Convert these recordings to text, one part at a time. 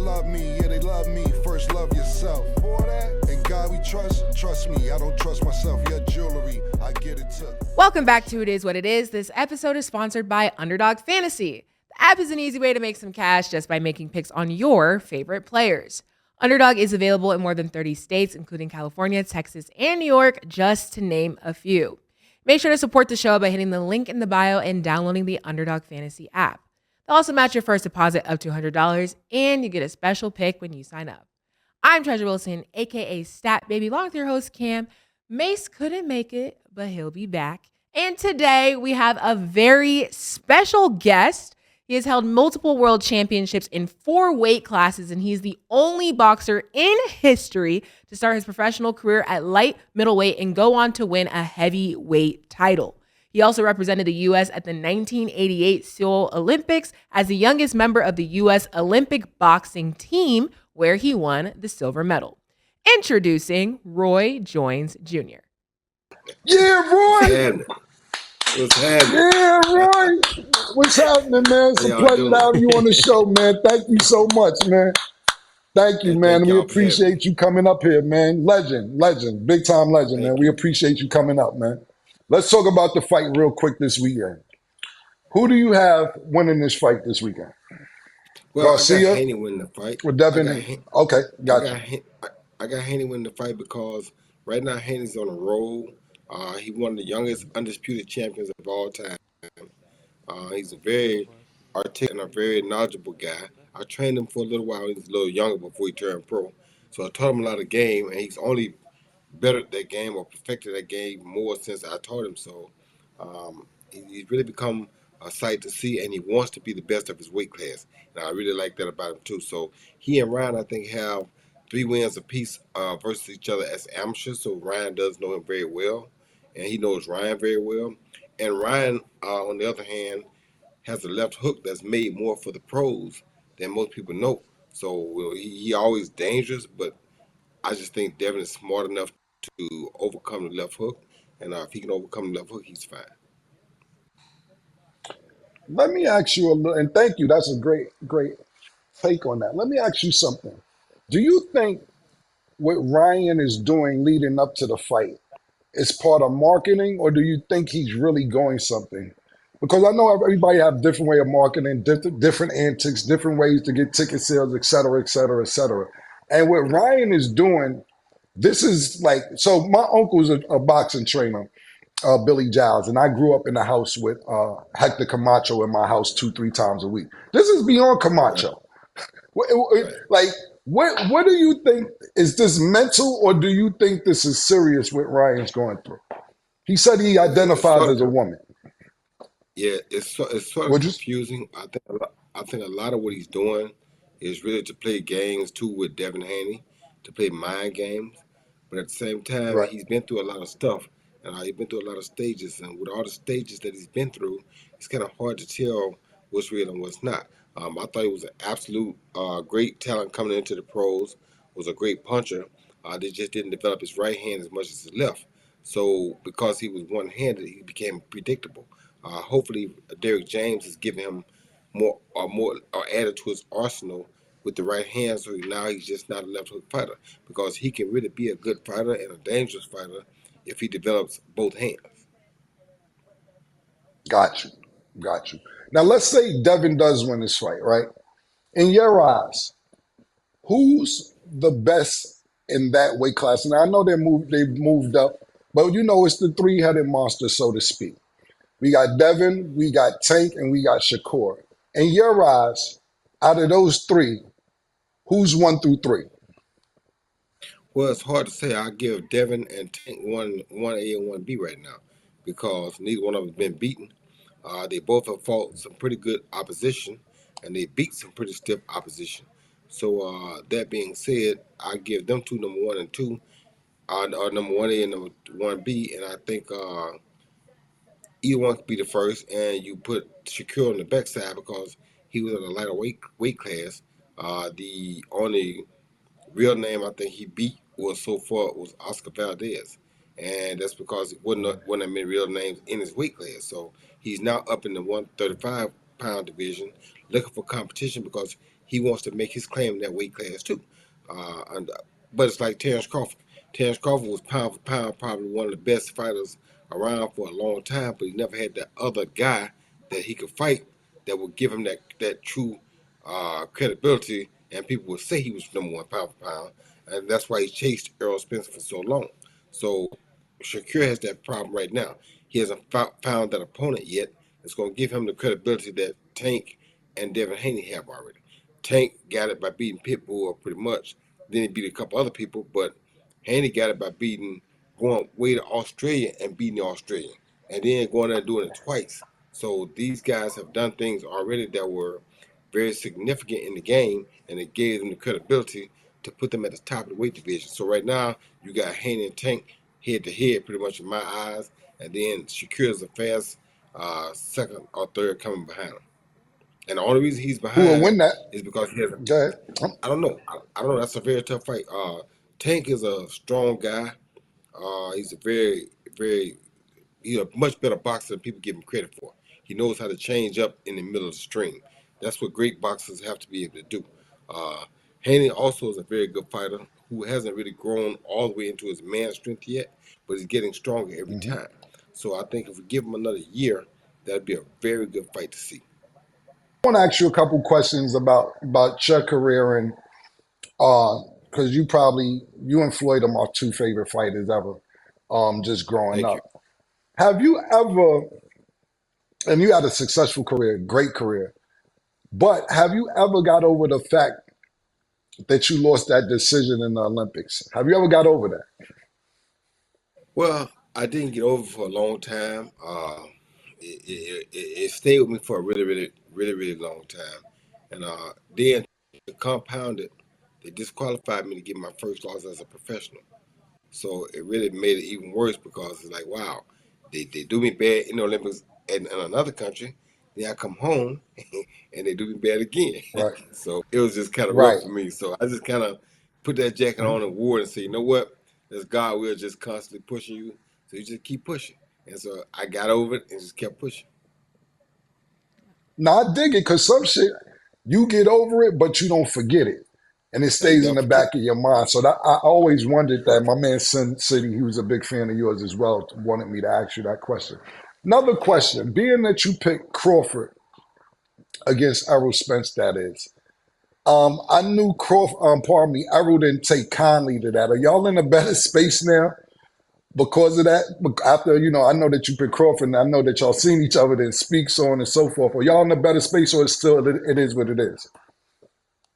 love me, yeah, they love me. First love yourself. For that, and God we trust me. I don't trust myself. Your jewelry, I get it took. Welcome back to It Is What It Is. This episode is sponsored by Underdog Fantasy. The app is an easy way to make some cash just by making picks on your favorite players. Underdog is available in more than 30 states, including California, Texas, and New York, just to name a few. Make sure to support the show by hitting the link in the bio and downloading the Underdog Fantasy app. They'll also match your first deposit up to $100, and you get a special pick when you sign up. I'm Treasure Wilson, aka Stat Baby, along with your host Cam. Mase couldn't make it, but he'll be back. And today we have a very special guest. He has held multiple world championships in 4 weight classes, and he's the only boxer in history to start his professional career at light middleweight and go on to win a heavyweight title. He also represented the U.S. at the 1988 Seoul Olympics as the youngest member of the U.S. Olympic boxing team, where he won the silver medal. Introducing Roy Joynes Jr. Yeah, Roy! What's happening? Yeah, Roy! What's happening, man? It's a pleasure to have you on the show, man. Thank you so much, man. Thank you, man. We appreciate you coming up here, man. Legend, big time legend, man. We appreciate you coming up, man. Let's talk about the fight real quick this weekend. Who do you have winning this fight this weekend? Well, Garcia? I got Haney winning the fight. With Devin? Okay, gotcha. I got Haney winning the fight because right now Haney's on a roll. He's one of the youngest undisputed champions of all time. He's a very articulate and a very knowledgeable guy. I trained him for a little while. He was a little younger before he turned pro. So I taught him a lot of game, and he's only bettered that game or perfected that game more since I taught him. So he's really become a sight to see, and he wants to be the best of his weight class. And I really like that about him, too. So he and Ryan, I think, have 3 wins apiece versus each other as amateurs. So Ryan does know him very well, and he knows Ryan very well. And Ryan, on the other hand, has a left hook that's made more for the pros than most people know. So he always dangerous, but I just think Devin is smart enough to overcome the left hook. And if he can overcome the left hook, he's fine. Let me ask you a little, and thank you. That's a great take on that. Let me ask you something. Do you think what Ryan is doing leading up to the fight is part of marketing, or do you think he's really going something? Because I know everybody have different way of marketing, different antics, different ways to get ticket sales, et cetera, et cetera, et cetera. And what Ryan is doing, this is like, so my uncle's a boxing trainer, Billy Giles, and I grew up in the house with Hector Camacho in my house 2-3 times a week. This is beyond Camacho. Like, what do you think? Is this mental, or do you think this is serious what Ryan's going through? He said he identifies as a woman. Yeah, it's sort of confusing. I think a lot of what he's doing is really to play games too with Devin Haney, to play mind games. But at the same time, he's been through a lot of stuff, and he's been through a lot of stages. And with all the stages that he's been through, it's kind of hard to tell what's real and what's not. I thought he was an absolute great talent coming into the pros. Was a great puncher. They just didn't develop his right hand as much as his left. So because he was one-handed, he became predictable. Hopefully, Derrick James is giving him more added to his arsenal with the right hand. So now he's just not a left hook fighter, because he can really be a good fighter and a dangerous fighter if he develops both hands. Got you. Now let's say Devin does win this fight, right? In your eyes, who's the best in that weight class? And I know they've moved up, but it's the 3-headed monster, so to speak. We got Devin, we got Tank, and we got Shakur. In your eyes, out of those 3, who's 1 through 3? Well, it's hard to say. I give Devin and Tank 1A and 1B right now, because neither one of them has been beaten. They both have fought some pretty good opposition, and they beat some pretty stiff opposition. So that being said, I give them 2 number 1 and 2, or number 1A and number 1B, and I think either one could be the first, and you put Shakur on the backside because he was in a lighter weight class. The only real name I think he beat so far was Oscar Valdez, and that's because it wasn't that many real names in his weight class. So he's now up in the 135-pound division, looking for competition because he wants to make his claim in that weight class too. But it's like Terrence Crawford. Terrence Crawford was pound for pound probably one of the best fighters around for a long time, but he never had that other guy that he could fight that would give him that true credibility, and people would say he was number one pound for pound, and that's why he chased Errol Spence for so long. So Shakur has that problem right now. He hasn't found that opponent yet that's going to give him the credibility that Tank and Devin Haney have already. Tank got it by beating Pitbull pretty much. Then he beat a couple other people, but Haney got it by going way to Australia and beating the Australian, and then going there and doing it twice. So these guys have done things already that were very significant in the game, and it gave them the credibility to put them at the top of the weight division. So right now, you got Haney and Tank head to head, pretty much in my eyes, and then Shakur is a fast second or third coming behind him. And the only reason he's Who will behind win that? is because he has. Go ahead. I don't know. I don't know. That's a very tough fight. Tank is a strong guy. He's a he's a much better boxer than people give him credit for. He knows how to change up in the middle of the string. That's what great boxers have to be able to do. Haney also is a very good fighter who hasn't really grown all the way into his man strength yet, but he's getting stronger every time. So I think if we give him another year, that'd be a very good fight to see. I want to ask you a couple questions about your career, and because you and Floyd are my two favorite fighters ever, just growing Thank you. up. Have you ever, and you had a successful career, great career, but have you ever got over the fact that you lost that decision in the Olympics? Have you ever got over that? Well, I didn't get over it for a long time. It stayed with me for a really long time. And then to compound it, they disqualified me to get my first loss as a professional. So it really made it even worse because it's like, wow, they do me bad in the Olympics in another country. Then I come home and they do me bad again. Right, So it was just kind of rough right. for me. So I just kind of put that jacket on and wore it and say, you know what? This God will just constantly pushing you. So you just keep pushing. And so I got over it and just kept pushing. Now I dig it because some shit you get over it, but you don't forget it, and it Now you stays in never the forget. back of your mind. So that I always wondered that. Right. My man Sin City, he was a big fan of yours as well, wanted me to ask you that question. Another question: being that you picked Crawford against Errol Spence, that is, I knew Crawford. Pardon me, Errol didn't take kindly to that. Are y'all in a better space now because of that? After I know that you picked Crawford, and I know that y'all seen each other, then speak, so on and so forth. Are y'all in a better space, or it's still it is what it is?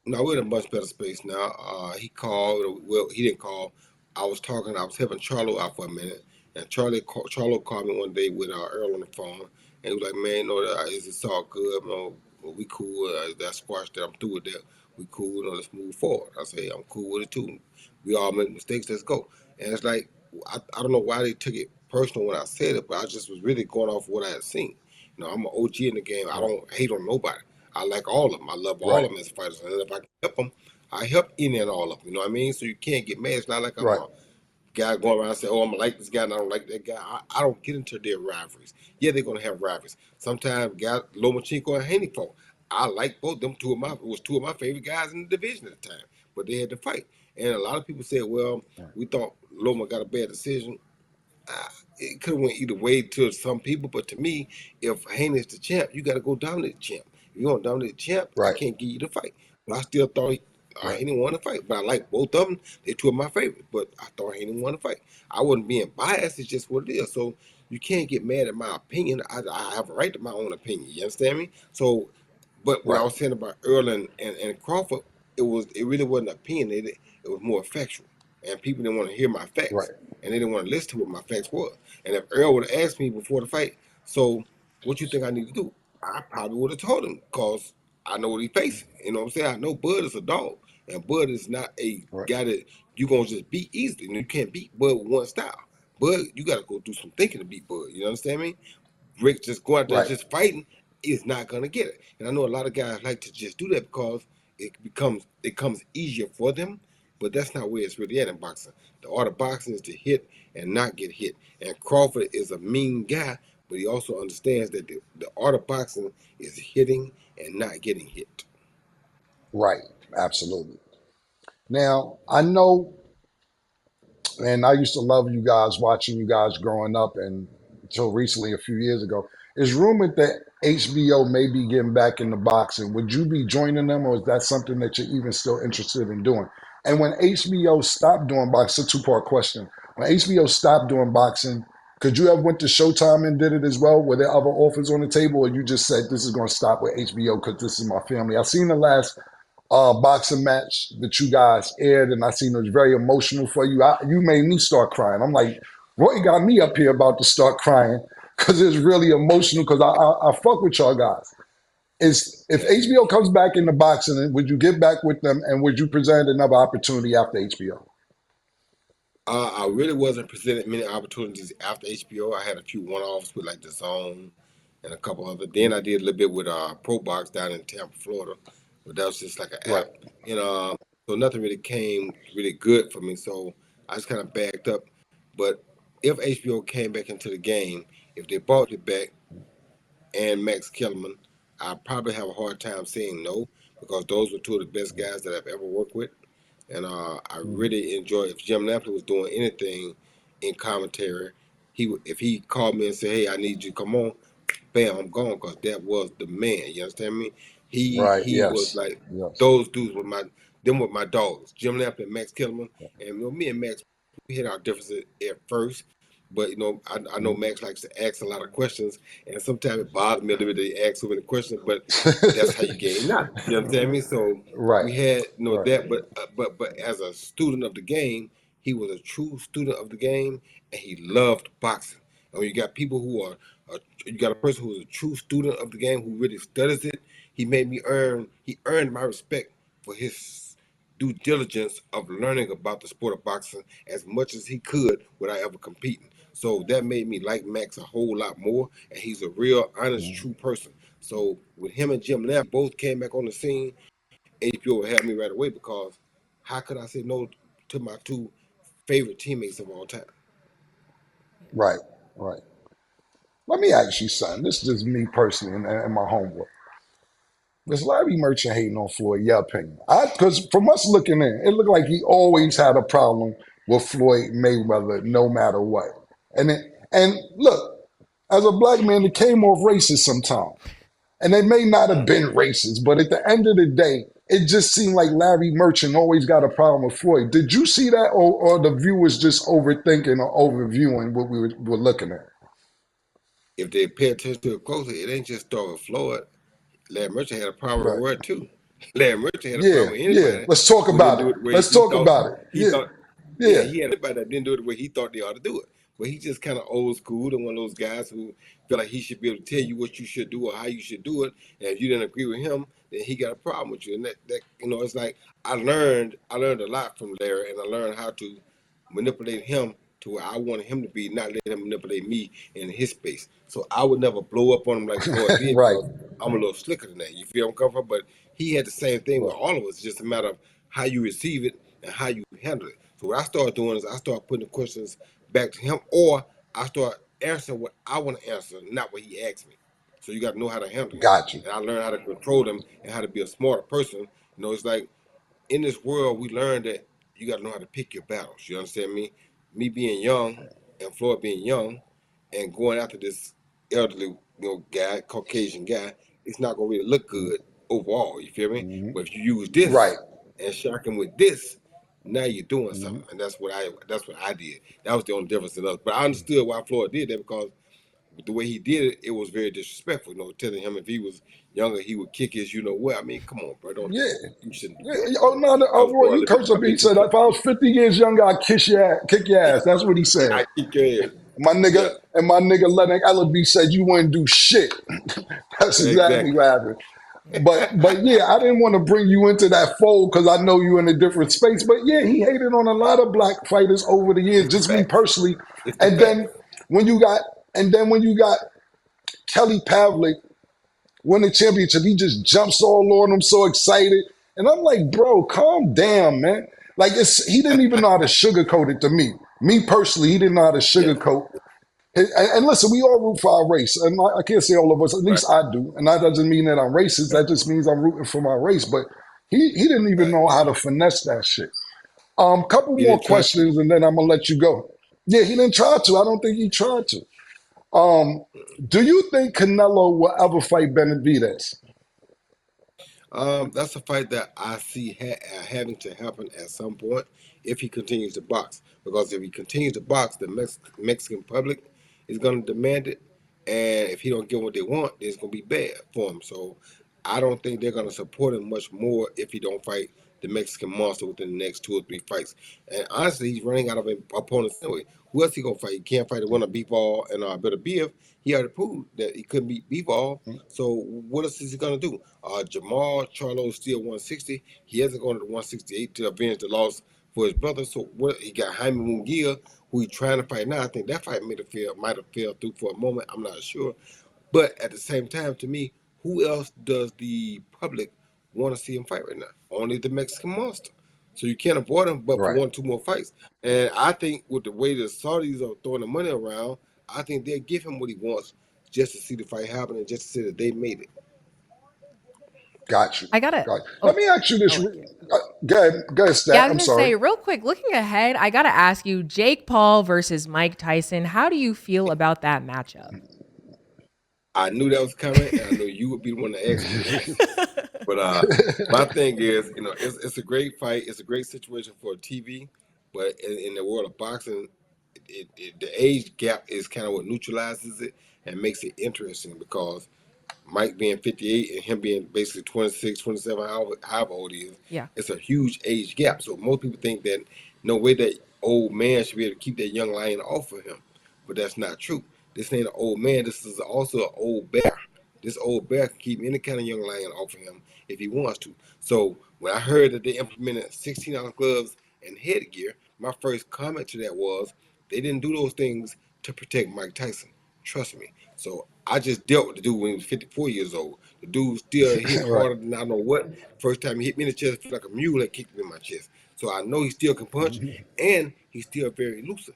No, we're in a much better space now. He called. Well, he didn't call. I was talking. I was helping Charlo out for a minute, and Charlo called me one day with Earl on the phone, and he was like, "Man, it's all good. We cool. That squash that I'm through with that. We cool. Let's move forward." I say, "I'm cool with it too. We all make mistakes. Let's go." And it's like I don't know why they took it personal when I said it, but I just was really going off what I had seen. I'm an OG in the game. I Right, don't hate on nobody. I like all of them. I love all right, of them as fighters. And if I can help them, I help any and all of them. You know what I mean? So you can't get mad. It's not like I'm right, a guy going around and say, "Oh, I'm gonna like this guy and I don't like that guy." I don't get into their rivalries. Yeah, they're gonna have rivalries. Sometimes guys, Lomachenko and Haney fought. I like both them. Two of my favorite guys in the division at the time, but they had to fight. And a lot of people said, "Well, right, we thought Loma got a bad decision." It could have went either way to some people, but to me, if Haney's the champ, you got to go dominate the champ. If you want to dominate the champ, I right, can't give you the fight. But I still thought right, Haney won the fight. But I like both of them. They're two of my favorites. But I thought Haney won the fight. I wasn't being biased. It's just what it is. So you can't get mad at my opinion. I have a right to my own opinion. You understand me? So, but what I right, was saying about Earl and Crawford, it really wasn't an opinion. It was more factual, and people didn't want to hear my right, facts, and they didn't want to listen to what my facts was. And if Earl would have asked me before the fight, so what you think I need to do? I probably would have told him because I know what he's facing. You know what I'm saying? I know Bud is a dog, and Bud is not a right, guy that you gonna just beat easily. You can't beat Bud with one style. Bud, you got to go do some thinking to beat Bud. You understand me? Rick just go out there right, just fighting is not gonna get it. And I know a lot of guys like to just do that because it comes easier for them, but that's not where it's really at in boxing. The art of boxing is to hit and not get hit. And Crawford is a mean guy, but he also understands that the art of boxing is hitting and not getting hit. Right. Absolutely. Now, I know, and I used to love you guys, watching you guys growing up, and until recently, a few years ago. It's rumored that HBO may be getting back into boxing. Would you be joining them, or is that something that you're even still interested in doing? And when HBO stopped doing boxing, it's a two-part question. When HBO stopped doing boxing, could you have went to Showtime and did it as well? Were there other offers on the table, or you just said this is going to stop with HBO because this is my family? I've seen the last boxing match that you guys aired, and I seen it was very emotional for you. You made me start crying. I'm like, Roy got me up here about to start crying because it's really emotional because I fuck with y'all guys. Is if Yeah. HBO comes back into boxing, would you get back with them and would you present another opportunity after HBO? I really wasn't presented many opportunities after HBO. I had a few one-offs with like the Zone and a couple other. Then I did a little bit with Pro Box down in Tampa, Florida, but that was just like an Right. app, you know. So nothing really came really good for me. So I just kind of backed up. But if HBO came back into the game, if they brought it back and Max Kellerman, I probably have a hard time saying no because those were two of the best guys that I've ever worked with. And I really enjoy if Jim Lampley was doing anything in commentary, if he called me and said, "Hey, I need you to come on," bam, I'm gone because that was the man. You understand me? Right. He was Yes. like Yes. those dudes were my dogs. Jim Lampley and Max Kellerman, and me and Max we had our differences at first. But I know Max likes to ask a lot of questions, and sometimes it bothers me a little bit that he asks so many questions. But that's how you gain knowledge. You understand me? So Right. we had Right. that, but as a student of the game, he was a true student of the game, and he loved boxing. And when you got people who are, you got a person who is a true student of the game who really studies it. He earned my respect for his due diligence of learning about the sport of boxing as much as he could without ever competing. So that made me like Max a whole lot more, and he's a real honest, true person. So with him and Jim Lamb both came back on the scene, HBO would have me right away because how could I say no to my two favorite teammates of all time? Right. Right. Let me ask you something. This is just me personally and my homework. Is Larry Merchant hating on Floyd? Your opinion? Because from us looking in, it looked like he always had a problem with Floyd Mayweather, no matter what. And look, as a black man, it came off racist sometimes, and they may not have been racist, but at the end of the day, it just seemed like Larry Merchant always got a problem with Floyd. Did you see that, or the viewers just overthinking or overviewing what were looking at? If they pay attention to it closely, it ain't just start with Floyd. Larry Merchant had a problem with Right. Roy too. Larry Merchant had a Yeah. problem with Yeah. anybody Let's talk who didn't about do it. it the way Let's talk about it. he thought yeah, Yeah. he had anybody that didn't do it the way he thought they ought to do it. But he just kind of old school and one of those guys who feel like he should be able to tell you what you should do or how you should do it. And if you didn't agree with him, then he got a problem with you. And that it's like I learned a lot from Larry, and I learned how to manipulate him to where I wanted him to be, not let him manipulate me in his space. So I would never blow up on him like Floyd did Right. because I'm a little slicker than that. You feel I'm coming from? But he had the same thing with Right. all of us. It's just a matter of how you receive it and how you handle it. So what I started doing is I started putting the questions back to him, or I start answering what I want to answer, not what he asked me. So you got to know how to handle him. Got you. And I learned how to control him and how to be a smarter person. It's like in this world, we learn that you got to know how to pick your battles. You understand me? Me being young and Floyd being young and going after this elderly, guy, Caucasian guy, it's not gonna really look good overall. You feel me? Hmm. But if you use Right. this and shock him with this, now you're doing Hmm. something, and that's what I did. That was the only difference in us. But I understood why Floyd did that because the way he did it, it was very disrespectful. Telling him if he was younger, he would kick his. What? I mean, come on, bro. Don't Yeah. you shouldn't do Yeah. that. Oh no, no, I was Roy, going a you little bit. cursed up. A He bit too said, far. if I was 50 years younger, I'd kick your ass. That's what he said. I kick your ass. My Yeah, nigga Lennox Ellaby said you wouldn't do shit. That's exactly exactly. what happened. But yeah, I didn't want to bring you into that fold because I know you in a different space. But yeah, he hated on a lot of black fighters over the years, It's the just me facts. personally. It's the And then facts. when you got when you got Kelly Pavlik win the championship, he just jumps all on him, so excited. And I'm like, bro, calm down, man. Like he didn't even know how to sugarcoat it to me. Me personally, he didn't know how to Yeah. sugarcoat. And listen, we all root for our race, and I can't say all of us. At Right. least I do, and that doesn't mean that I'm racist. That just means I'm rooting for my race. But He didn't even Right. know how to finesse that shit. Couple He more didn't try to. questions and then I'm gonna let you go. Yeah, he didn't try to. I don't think he tried to. Um, do you think Canelo will ever fight Benavidez? That's a fight that I see having to happen at some point if he continues to box. Because if he continues to box, the Mexican public is going to demand it, and if he don't get what they want, it's going to be bad for him. So I don't think they're going to support him much more if he don't fight the Mexican monster within the next 2 or 3 fights. And honestly, he's running out of opponents anyway. Who else he gonna fight? He can't fight the winner BBall and Benavidez. He already proved that he couldn't beat BBall. So what else is he gonna do? Jamal Charlo's still 160. He hasn't gone to the 168 to avenge the loss for his brother. So what? He got Jaime Munguia, who he's trying to fight now. I think that fight might have failed through for a moment. I'm not sure. But at the same time, to me, who else does the public want to see him fight right now? Only the Mexican monster. So you can't avoid him, but for Right. 1 or 2 more fights. And I think with the way the Saudis are throwing the money around, I think they'll give him what he wants just to see the fight happen and just to say that they made it. Got you. I gotta. Got you. Let Oh, me ask you this. I'll let you. Go ahead, Yeah, Stat. I was I'm gonna sorry. say real quick. Looking ahead, I gotta ask you: Jake Paul versus Mike Tyson. How do you feel about that matchup? I knew that was coming, and I knew you would be the one to ask me that. But my thing is, it's a great fight. It's a great situation for TV. But in the world of boxing, the age gap is kind of what neutralizes it and makes it interesting because Mike being 58 and him being basically 26, 27, however old he is, Yeah. it's a huge age gap. So most people think that no way that old man should be able to keep that young lion off of him. But that's not true. This ain't an old man. This is also an old bear. This old bear can keep any kind of young lion off of him if he wants to. So when I heard that they implemented 16-ounce gloves and headgear, my first comment to that was they didn't do those things to protect Mike Tyson. Trust me. So I just dealt with the dude when he was 54 years old. The dude still hit Right. harder than I know what. First time he hit me in the chest, it felt like a mule had kicked me in my chest. So I know he still can punch, and he's still very elusive.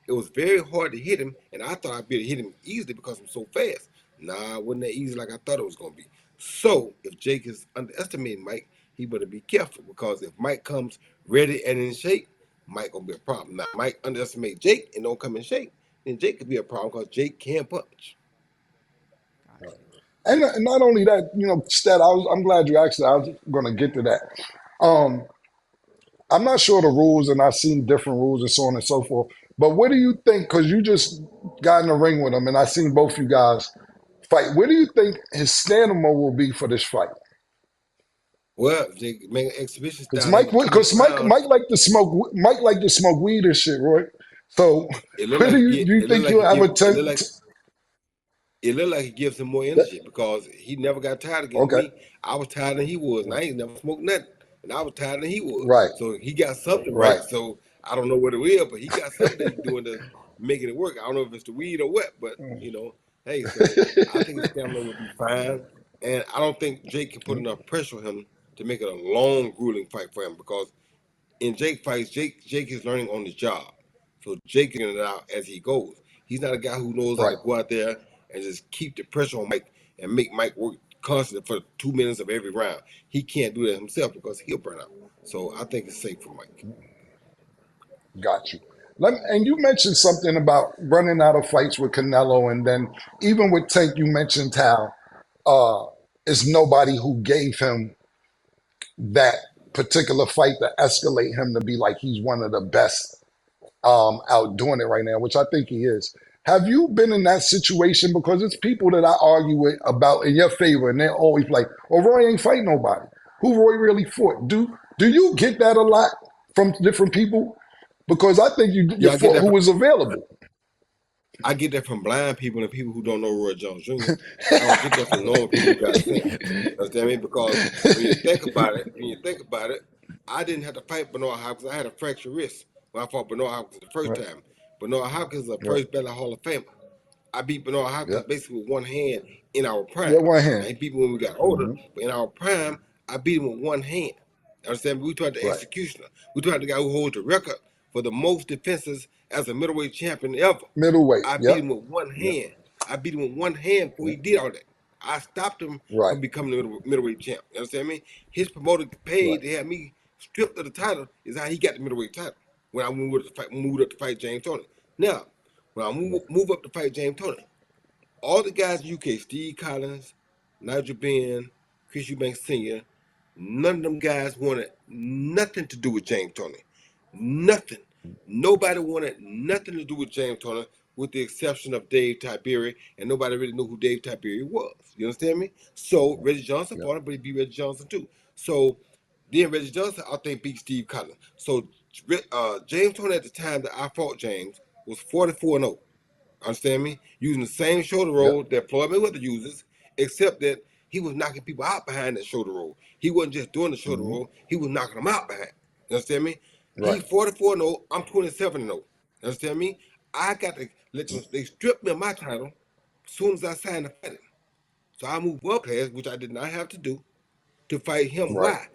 It was very hard to hit him, and I thought I'd be able to hit him easily because I'm so fast. Nah, it wasn't that easy like I thought it was going to be. So if Jake is underestimating Mike, he better be careful because if Mike comes ready and in shape, Mike gonna be a problem. Now, Mike underestimate Jake and don't come in shape, then Jake could be a problem because Jake can't punch. And not only that, Stat. I'm glad you asked that. I was going to get to that. Um, I'm not sure the rules, and I've seen different rules and so on and so forth. But what do you think? Because you just got in the ring with him, and I seen both you guys fight. What do you think his stamina will be for this fight? Well, if they make an exhibition Because style, they Mike, go 2 minute because Mike, rounds. Mike like to smoke. Mike like to smoke weed and shit, Roy. So, It look what like do you it look think like you'll he have give a it look ten? like it looked like it gives him more energy because he never got tired against Okay, me. I was tired than he was, and I ain't never smoked nothing, and I was tired than he was. right, So he got something right. right. So I don't know what it is, but he got something that he's doing to making it work. I don't know if it's the weed or what, but hey, so I think his stamina will be fine, and I don't think Jake can put enough pressure on him to make it a long, grueling fight for him because in Jake fights, Jake is learning on the job. So Jake is figuring it out as he goes. He's not a guy who knows how Right. to go out there and just keep the pressure on Mike and make Mike work constantly for 2 minutes of every round. He can't do that himself because he'll burn out. So I think it's safe for Mike. Got you. And you mentioned something about running out of fights with Canelo, and then even with Tank, you mentioned how uh, it's nobody who gave him that particular fight to escalate him to be like he's one of the best out doing it right now, which I think he is. Have you been in that situation? Because it's people that I argue with about in your favor, and they're always like, "Oh, Roy ain't fight nobody. Who Roy really fought?" Do you get that a lot from different people? Because I think you Yeah, fought who was available. I get that from blind people and people who don't know Roy Jones Jr. I don't get that from normal people who got sense. Understand me? Because when you think about it, I didn't have to fight Bernard Hopkins. I had a fractured wrist when I fought Bernard Hopkins the first Right, time. Bernard Hopkins is a right, first ballot Hall of Famer. I beat Bernard yeah, Hopkins basically with one hand in our yeah, prime. one Now hand. he beat me when we got older, Hmm. but in our prime, I beat him with one hand. Understand me? We talk the Right, executioner. We talk the guy who holds the record for the most defenses as a middleweight champion ever. middleweight. I beat Yep, him with one yep, hand. I beat him with one hand before yep. he did all that. I stopped him Right. from becoming the middleweight champ. You understand me? His promoter paid Right. to have me stripped of the title is how he got the middleweight title when I moved up to fight James Toney. Now, when I move up to fight James Toney, all the guys in the UK, Steve Collins, Nigel Benn, Chris Eubanks Sr., none of them guys wanted nothing to do with James Toney. Nothing. Nobody wanted nothing to do with James Toney, with the exception of Dave Tiberi, and nobody really knew who Dave Tiberi was. You understand me? So Reggie Johnson Yeah. fought him, but he beat Reggie Johnson too. So then Reggie Johnson, I think, beat Steve Collins. So James Toney at the time that I fought James was 44-0. Understand me? Using the same shoulder Yeah. roll that Floyd Mayweather uses, except that he was knocking people out behind that shoulder roll. He wasn't just doing the shoulder Mm-hmm. roll, he was knocking them out behind. You understand me? He Right. 44-0, I'm 27-0. You understand me? I got to let them, they stripped me of my title as soon as I signed the fight. So I moved up class, which I did not have to do, to fight him. Right. Why?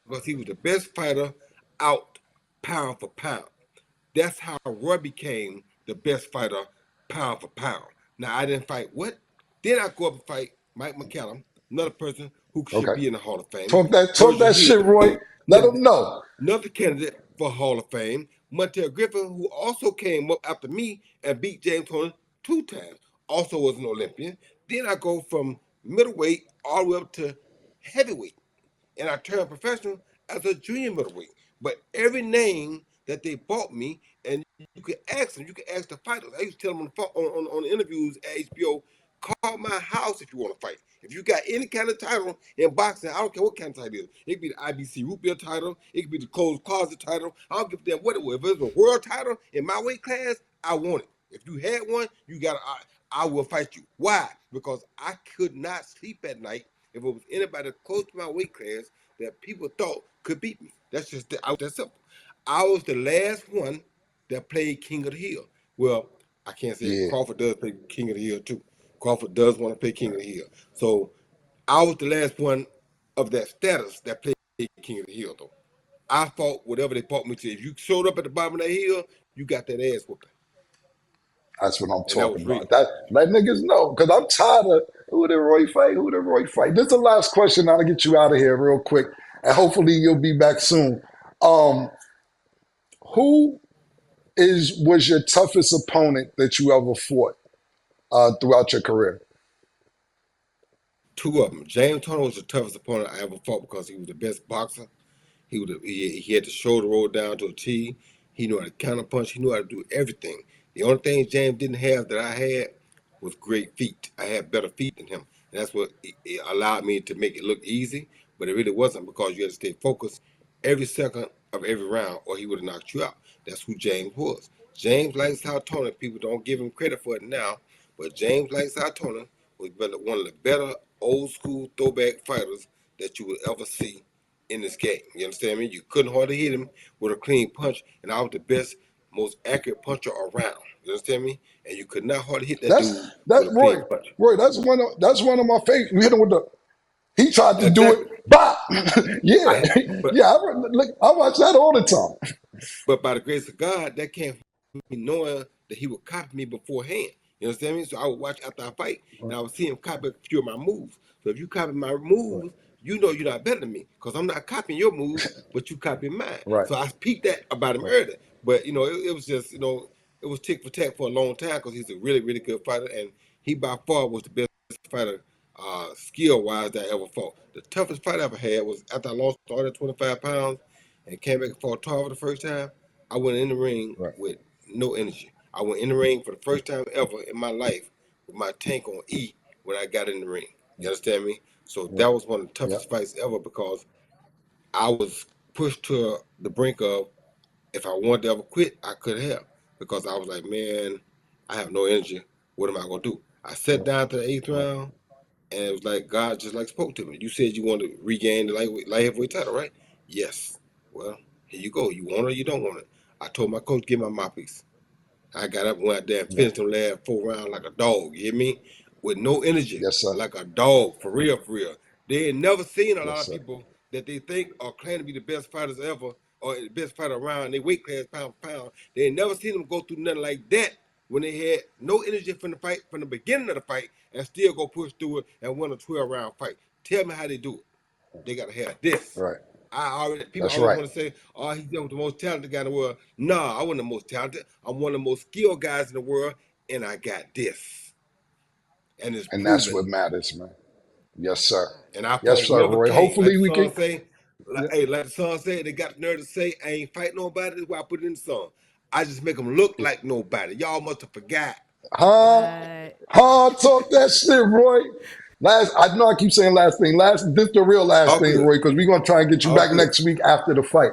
Because he was the best fighter out pound for pound. That's how Roy became the best fighter pound for pound. Now, I didn't fight what? Then I go up and fight Mike McCallum, another person who should Okay. be in the Hall of Fame. Talk Virgil that shit, Hill, Roy. Let them know. another candidate for Hall of Fame. Montel Griffin, who also came up after me and beat James Toney 2 times, also was an Olympian. Then I go from middleweight all the way up to heavyweight, and I turned professional as a junior middleweight. But every name that they bought me, and you can ask them, you can ask the fighters. I used to tell them on the interviews at HBO, call my house if you want to fight. If you got any kind of title in boxing, I don't care what kind of title it is. It could be the IBC root beer title. It could be the closed closet title. I don't give a damn what it was. If it was a world title in my weight class, I want it. If you had one, you got. I will fight you. Why? Because I could not sleep at night if it was anybody close to my weight class that people thought could beat me. That's just that simple. I was the last one that played King of the Hill. Well, I can't say Yeah. Crawford does play King of the Hill too. Crawford does want to play King of the Hill. So I was the last one of that status that played King of the Hill though. I fought whatever they fought me to. If you showed up at the bottom of that hill, you got that ass whooping. That's what I'm And that talking was real. about. That let niggas know. Cause I'm tired of who did Roy fight? Who did Roy fight? This is the last question. I'll get you out of here real quick. And hopefully you'll be back soon. Who was your toughest opponent that you ever fought throughout your career? 2 of them. James Toney was the toughest opponent I ever fought because he was the best boxer. He had the shoulder roll down to a T. He knew how to counterpunch. He knew how to do everything. The only thing James didn't have that I had was great feet. I had better feet than him. And that's what it allowed me to make it look easy, but it really wasn't because you had to stay focused every second of every round or he would have knocked you out. That's who James was. James likes how Tony, people don't give him credit for it now, but James likes how Tony was one of the better old school throwback fighters that you would ever see in this game. You understand me? You couldn't hardly hit him with a clean punch, and I was the best, most accurate puncher around. You understand me? And you could not hardly hit that That's dude that with a Roy. clean punch. Roy, that's one of my favorite. You hit him with the. He tried to do Exactly. it. Bop. Yeah, I but yeah. I watch that all the time. But by the grace of God, that came from me knowing that he would copy me beforehand. You understand me? So I would watch after I fight, and I would see him copy a few of my moves. So if you copy my moves, you know you're not better than me because I'm not copying your moves, but you copying mine. Right. So I peeped that about him Right. earlier. But it was just it was tick for tack for a long time because he's a really really good fighter, and he by far was the best fighter skill wise that I ever fought. The toughest fight I ever had was after I lost all that 25 pounds and came back and fought Tarver the first time. I went in the ring Right. with no energy. I went in the ring for the first time ever in my life with my tank on E when I got in the ring. You understand me? So Right. that was one of the Yeah. toughest fights ever because I was pushed to the brink of if I wanted to ever quit, I could have because I was like, man, I have no energy. What am I gonna do? I sat Right. down to the eighth Right. round, and it was like God just like spoke to me. You said you want to regain the light heavyweight title, right? Yes. Well, here you go. You want it or you don't want it. I told my coach, give me my mouthpiece. I got up, went out there, and Yeah. finished them last 4 rounds like a dog. You hear me? With no energy, Yes, sir. like a dog, for real, for real. They ain't never seen a lot Yes, of sir. people that they think are claiming to be the best fighters ever or the best fighter around. They weight class pound for pound. They ain't never seen them go through nothing like that when they had no energy from the fight, from the beginning of the fight, and still go push through it and win a 12-round fight. Tell me how they do it. They got to have this. Right. People That's always right. want to say, "Oh, he's the most talented guy in the world." Nah, I wasn't the most talented. I'm one of the most skilled guys in the world, and I got this, and it's And that's proven. what matters, man. Yes, sir. And I Yes, fought sir, whoever Roy. came. Like Hopefully the we song can. say, Yeah. like the song said, they got the nerve to say, "I ain't fight nobody." That's why I put it in the song. I just make them look like nobody. Y'all must have forgot. Huh? What? Huh? Talk that shit, Roy. I know I keep saying last thing. This the real last All thing, good. Roy, because we're gonna try and get you All back good. next week after the fight.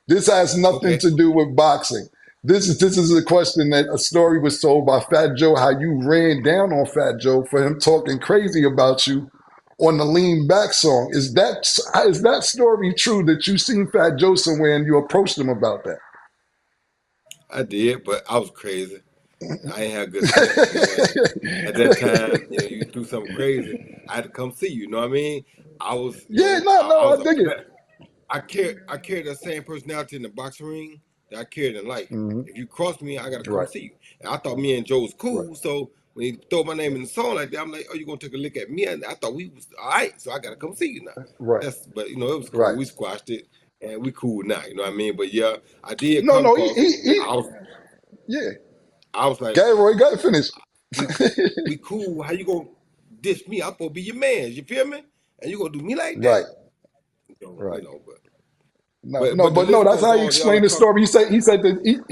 This has nothing Okay. to do with boxing. This is a question that a story was told by Fat Joe, how you ran down on Fat Joe for him talking crazy about you on the Lean Back song. Is that story true that you seen Fat Joe somewhere and you approached him about that? I did, but I was crazy. I ain't have good sense, and at that time, you do something crazy, I had to come see you. You know what I mean? I was, Yeah, I no, was I a dig it. I carried that same personality in the boxing ring that I carried in life. Hmm. If you cross me, I gotta come Right, see you. And I thought me and Joe was right, cool, so when he throw my name in the song like that, I'm like, oh, you gonna take a look at me? And I thought we was all right, so I gotta come see you now. right, But it was cool. right. We squashed it, and we cool now. You know what I mean? But yeah, I did No, come no, because I was, yeah. I was like, Go ahead, Roy, go ahead, finish. we we cool. How you gonna diss me? I'm supposed to be your man. You feel me? And you gonna do me like that? Right, right. But No, but no, but the but no, list that's goes how he on. Y'all explained like the talk. story. He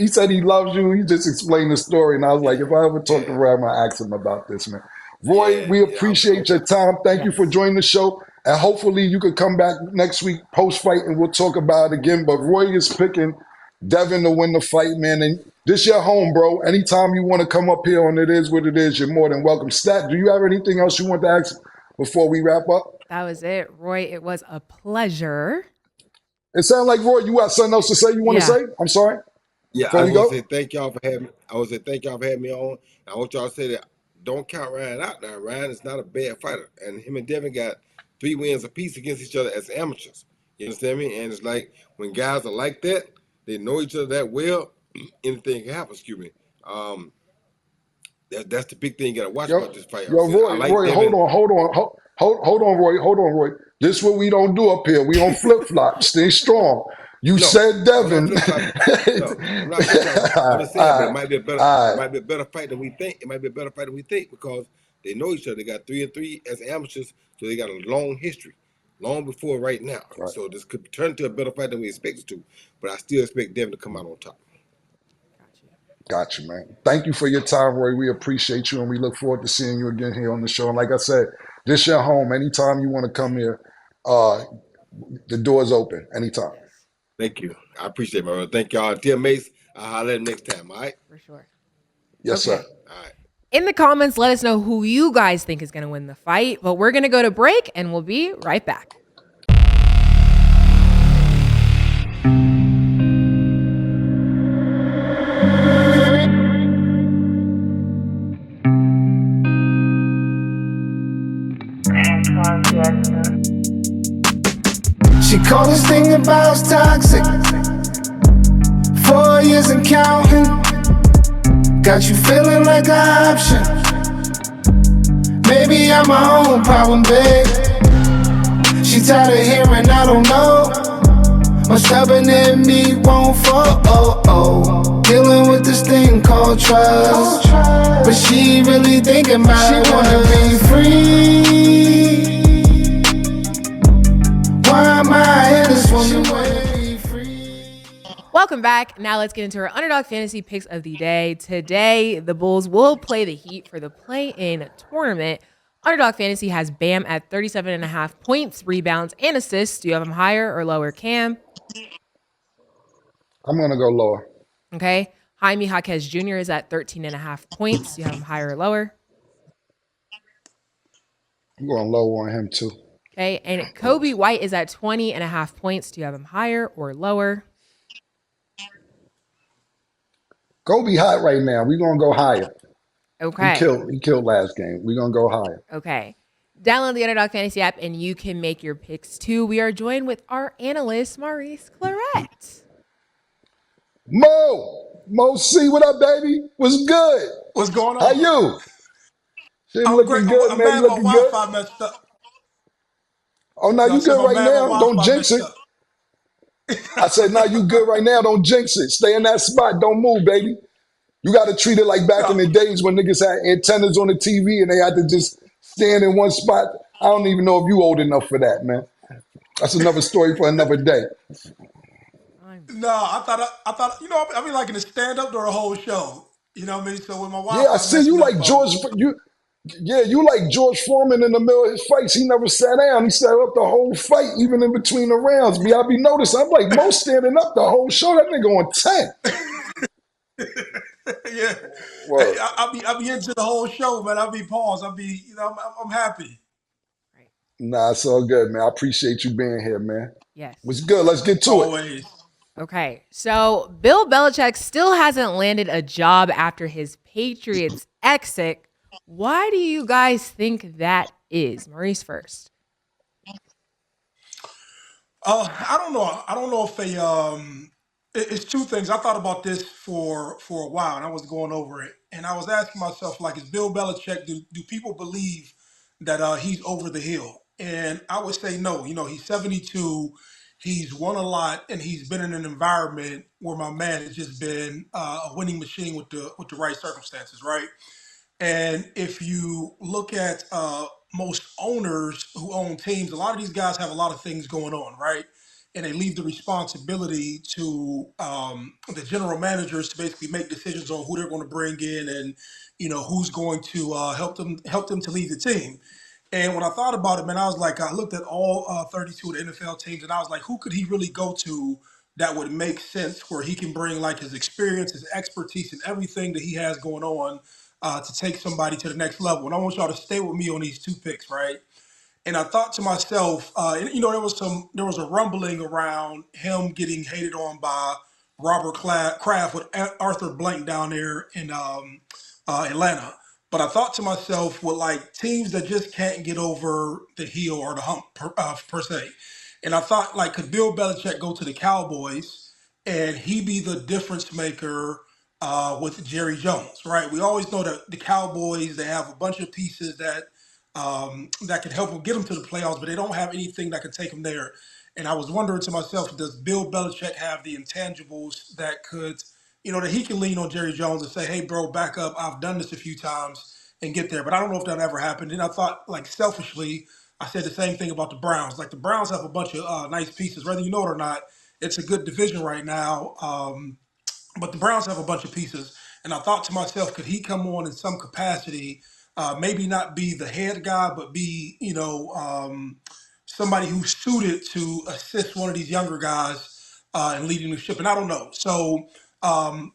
said he loves you. He just explained the story, and I was like, Yeah, if I ever talk to yeah, Roy, I'm gonna ask him about this, man. Roy, yeah, we yeah. I appreciate was your time. Thank you for Yes. joining the show, and hopefully you could come back next week post fight, and we'll talk about it again. But Roy is picking Devin to win the fight, man, and this your home, bro. Anytime you want to come up here on It Is What It Is, you're more than welcome. Stat, do you have anything else you want to ask before we wrap up? That was it, Roy. It was a pleasure. It sounds like Roy, you got something else to say. You want to Yeah. say? I'm sorry. Yeah, Before I we want to say go. thank y'all for having me. I want to say thank y'all for having me on. I want y'all to say that don't count Ryan out now. Ryan is not a bad fighter, and him and Devin got 3 wins apiece against each other as amateurs. You understand me? And it's like when guys are like that, they know each other that well. Anything can happen. Excuse me. Um, that's the big thing you got to watch Yo, about this fight. yo, I Roy, like hold Devin. on, hold on, Roy, hold on, Roy. This is what we don't do up here. We don't flip flop. Stay strong. You No, said I'm not Devin. flip flopping. No, I'm not flip flopping. I'm all just saying, but right, it all right, might be a better fight than we think. It might be a better fight than we think because they know each other. They got 3-3 as amateurs, so they got a long history, long before right now. right. So this could turn into a better fight than we expected to. But I still expect Devin to come out on top. Got you. Got you, man. Thank you for your time, Roy. We appreciate you, and we look forward to seeing you again here on the show. And like I said, this your home. Anytime you want to come here, uh, the door's open. Anytime. Yes, Thank you. I appreciate it, my brother. Thank y'all. Dear Mase, I'll holler at him next time. All right. for sure. Yes, sir. Okay. All right. In the comments, let us know who you guys think is going to win the fight. But we're going to go to break and we'll be right back. She called this thing about toxic. 4 years and counting. Got you feeling like an option. Maybe I'm my own problem, babe. She tired of hearing I don't know. My stubborn in me won't fall. Dealing with this thing called trust. But she really thinking about it. She wanna be free. Why am I in this woman wanna be free? Welcome back. Now let's get into our Underdog Fantasy picks of the day. Today, the Bulls will play the Heat for the play-in tournament. Underdog Fantasy has Bam at 37.5 points, rebounds, and assists. Do you have him higher or lower, Cam? I'm gonna go lower. Okay. Jaime Jaquez Jr. is at 13.5 points. Do you have him higher or lower? I'm going low on him too. Okay. And Kobe White is at 20.5 points. Do you have him higher or lower? Kobe hot right now. We're gonna go higher. He Okay. killed last game. We're gonna go higher. Okay. Download the Underdog Fantasy app and you can make your picks too. We are joined with our analyst, Maurice Clarett. Mo! Mo C, what up, baby? What's good? What's going How on? you? Shit I'm great. looking good, I'm man. You mad my looking good? Wi-Fi messed up. Oh, no, No, I you said good my right mad my now. Don't Wi-Fi jinx messed it. up. I said, nah, you good right now. Don't jinx it. Stay in that spot. Don't move, baby. You got to treat it like back in No, the days when niggas had antennas on the TV and they had to just stand in one spot. I don't even know if you old enough for that, man. That's another story for another day. I'm no, I thought, I mean, like in the stand up during the whole show. You know what I mean? So when my Yeah, I Wi-Fi see messing you up, like George. You like George Foreman in the middle of his fights. He never sat down. He sat up the whole fight, even in between the rounds. I be noticing. I'm like, Mo standing up the whole show. That nigga on 10. yeah, hey, Word. I be into the whole show, man. I be paused. I be, I'm happy right. Nah, it's all good, man. I appreciate you being here, man. Yes. What's good? Let's get to it. always. Okay. So Bill Belichick still hasn't landed a job after his Patriots exit. Why do you guys think that is? Maurice first. I don't know. I don't know if it's two things. I thought about this for a while, and I was going over it, and I was asking myself, like, is Bill Belichick? Do people believe that he's over the hill? And I would say no. You know, he's 72. He's won a lot, and he's been in an environment where my man has just been a winning machine with the right circumstances, right? And if you look at most owners who own teams, a lot of these guys have a lot of things going on, right? And they leave the responsibility to the general managers to basically make decisions on who they're going to bring in and who's going to help them to lead the team. And when I thought about it, man, I was like, I looked at all 32 of the NFL teams, and I was like, who could he really go to that would make sense where he can bring like his experience, his expertise, and everything that he has going on to take somebody to the next level. And I want y'all to stay with me on these two picks, right? And I thought to myself, there was a rumbling around him getting hated on by Robert Kraft with Arthur Blank down there in Atlanta. But I thought to myself, with like teams that just can't get over the heel or the hump per se, and I thought like, could Bill Belichick go to the Cowboys and he be the difference maker with Jerry Jones, right? We always know that the Cowboys, they have a bunch of pieces that can help them get them to the playoffs, but they don't have anything that can take them there. And I was wondering to myself, does Bill Belichick have the intangibles that could, that he can lean on Jerry Jones and say, hey, bro, back up. I've done this a few times and get there. But I don't know if that ever happened. And I thought, like, selfishly, I said the same thing about the Browns. Like, the Browns have a bunch of nice pieces, whether you know it or not. It's a good division right now. But the Browns have a bunch of pieces. And I thought to myself, could he come on in some capacity, maybe not be the head guy, but be, somebody who's suited to assist one of these younger guys in leading the ship? And I don't know. So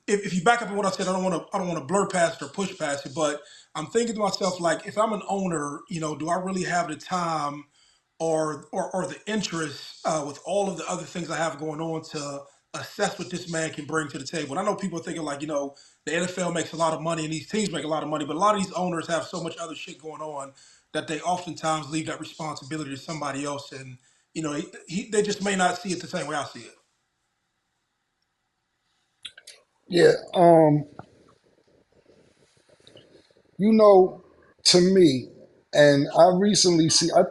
if you back up on what I said, I don't want to blur past it or push past it, but I'm thinking to myself, like, if I'm an owner, do I really have the time or the interest with all of the other things I have going on to assess what this man can bring to the table? And I know people are thinking like, the NFL makes a lot of money and these teams make a lot of money, but a lot of these owners have so much other shit going on that they oftentimes leave that responsibility to somebody else. And, they just may not see it the same way I see it. Yeah. You know, to me, and I recently see, I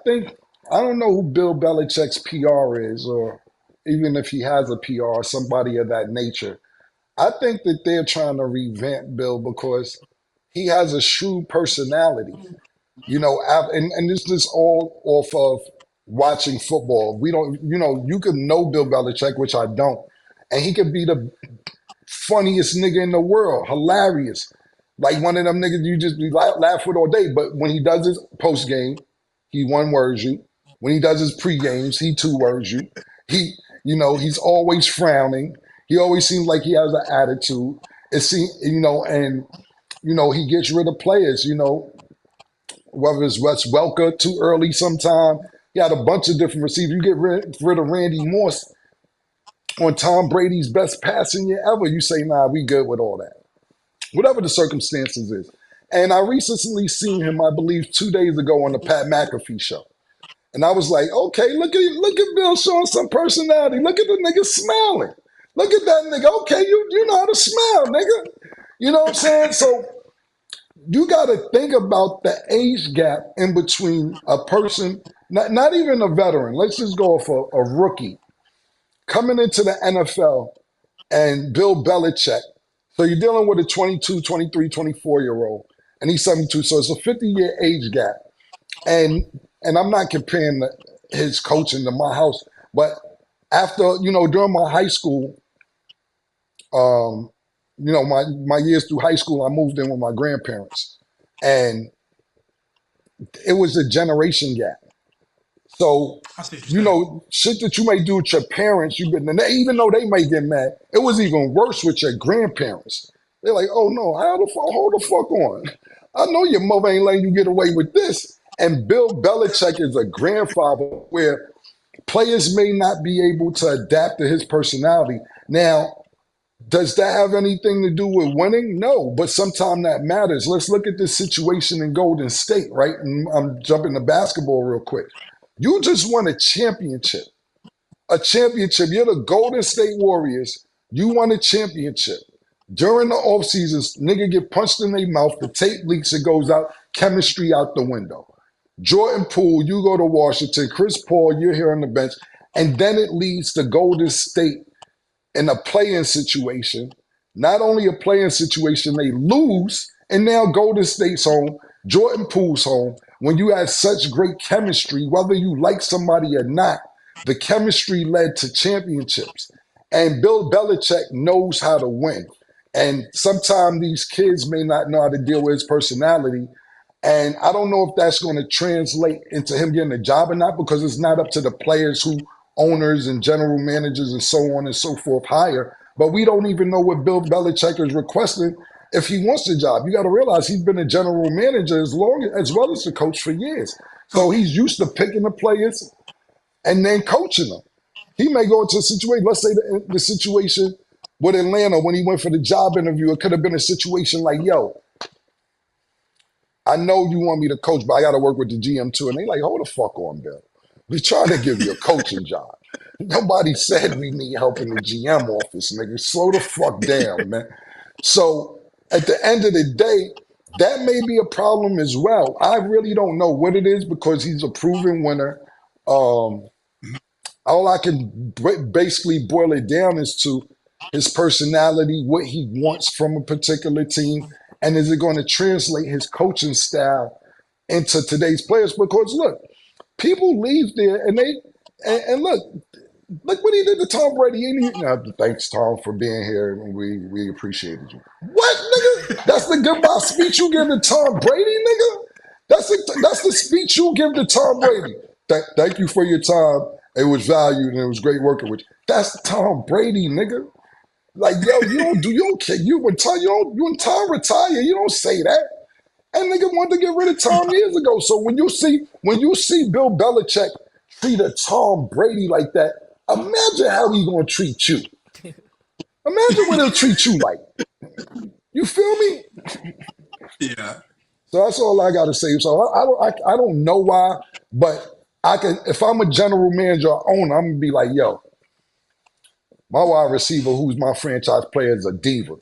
don't know who Bill Belichick's PR is, or even if he has a PR, somebody of that nature. I think that they're trying to revamp Bill because he has a shrewd personality. And this is all off of watching football. We don't, you could know Bill Belichick, which I don't, and he could be the funniest nigga in the world, hilarious. Like one of them niggas you just laugh with all day. But when he does his post game, he one words you. When he does his pre games, he two words you. He, he's always frowning. He always seems like he has an attitude. He gets rid of players. Whether it's Wes Welker too early sometime. He had a bunch of different receivers. You get rid of Randy Moss on Tom Brady's best passing year ever. You say, nah, we good with all that. Whatever the circumstances is. And I recently seen him, I believe, 2 days ago on the Pat McAfee show. And I was like, okay, look at Bill showing some personality. Look at the nigga smiling. Look at that nigga. Okay, you know how to smile, nigga. You know what I'm saying? So you got to think about the age gap in between a person, not even a veteran. Let's just go for a rookie coming into the NFL and Bill Belichick. So you're dealing with a 22, 23, 24-year-old, and he's 72. So it's a 50-year age gap. And I'm not comparing his coaching to my house, but after, during my high school, my years through high school, I moved in with my grandparents. And it was a generation gap. So, I see what you're saying. shit that you may do with your parents, even though they may get mad, it was even worse with your grandparents. They're like, oh no, hold the fuck on. I know your mother ain't letting you get away with this. And Bill Belichick is a grandfather where players may not be able to adapt to his personality. Now, does that have anything to do with winning? No, but sometimes that matters. Let's look at this situation in Golden State, right? And I'm jumping to basketball real quick. You just won a championship. A championship. You're the Golden State Warriors. You won a championship. During the offseason, nigga get punched in their mouth, the tape leaks, it goes out, chemistry out the window. Jordan Poole, you go to Washington. Chris Paul, you're here on the bench. And then it leads to Golden State in a play-in situation. Not only a play-in situation, they lose, and now Golden State's home, Jordan Poole's home. When you had such great chemistry, whether you like somebody or not, the chemistry led to championships. And Bill Belichick knows how to win. And sometimes these kids may not know how to deal with his personality. And I don't know if that's going to translate into him getting a job or not, because it's not up to the players who owners and general managers and so on and so forth hire. But we don't even know what Bill Belichick is requesting if he wants the job. You got to realize he's been a general manager as well as the coach for years. So he's used to picking the players and then coaching them. He may go into a situation, let's say the situation with Atlanta when he went for the job interview, it could have been a situation like, yo, I know you want me to coach, but I got to work with the GM too. And they like, hold the fuck on, Bill. We're trying to give you a coaching job. Nobody said we need help in the GM office, nigga. Slow the fuck down, man. So at the end of the day, that may be a problem as well. I really don't know what it is because he's a proven winner. All I can basically boil it down is to his personality, what he wants from a particular team, and is it going to translate his coaching style into today's players? Because look, people leave there and look what he did to Tom Brady. Thanks, Tom, for being here. We appreciated you. What, nigga? That's the goodbye speech you give to Tom Brady, nigga? That's the speech you give to Tom Brady. Thank you for your time. It was valued and it was great working with you. That's Tom Brady, nigga. Like, yo, when Tom retire, you don't say that. And nigga wanted to get rid of Tom years ago. So when you see Bill Belichick treat a Tom Brady like that, imagine how he gonna treat you. Imagine what he'll treat you like. You feel me? Yeah. So that's all I gotta say. So I don't know why, but I can. If I'm a general manager or owner, I'm gonna be like, yo, my wide receiver, who's my franchise player, is a diva.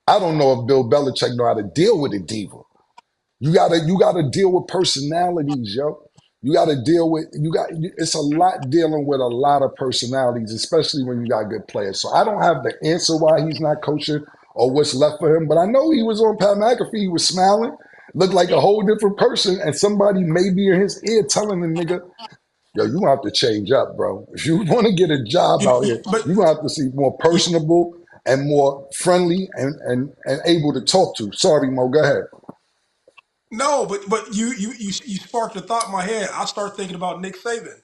I don't know if Bill Belichick know how to deal with a diva. You gotta deal with personalities, yo. It's a lot dealing with a lot of personalities, especially when you got good players. So I don't have the answer why he's not coaching or what's left for him, but I know he was on Pat McAfee, he was smiling, looked like a whole different person, and somebody may be in his ear telling the nigga, yo, you gonna have to change up, bro. If you want to get a job out here, you're gonna have to see more personable and more friendly and able to talk to. Sorry, Mo, go ahead. No, but you sparked a thought in my head. I start thinking about Nick Saban.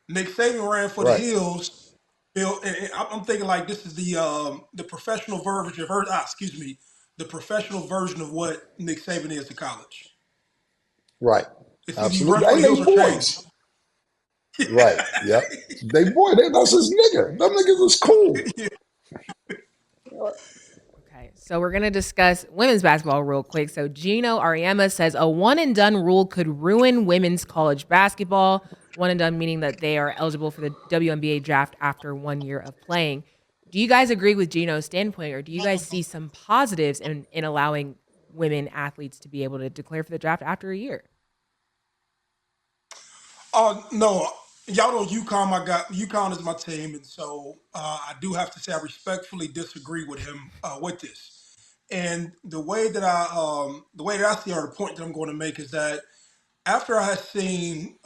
Nick Saban ran for the Right. Hills. Bill, and I'm thinking like this is the professional version of the professional version of what Nick Saban is to college. Right. It's either you run Absolutely. for the And they Hills or change. boys. Right. Yep. That's his nigga. Them niggas is cool. Okay, so we're going to discuss women's basketball real quick. So Gino Ariema says a one and done rule could ruin women's college basketball. One and done meaning that they are eligible for the WNBA draft after 1 year of playing. Do you guys agree with Gino's standpoint, or do you guys see some positives in allowing women athletes to be able to declare for the draft after a year? No, y'all know UConn. UConn is my team, and so I do have to say I respectfully disagree with him with this. And the way that I see, or the point that I'm going to make is that after I had seen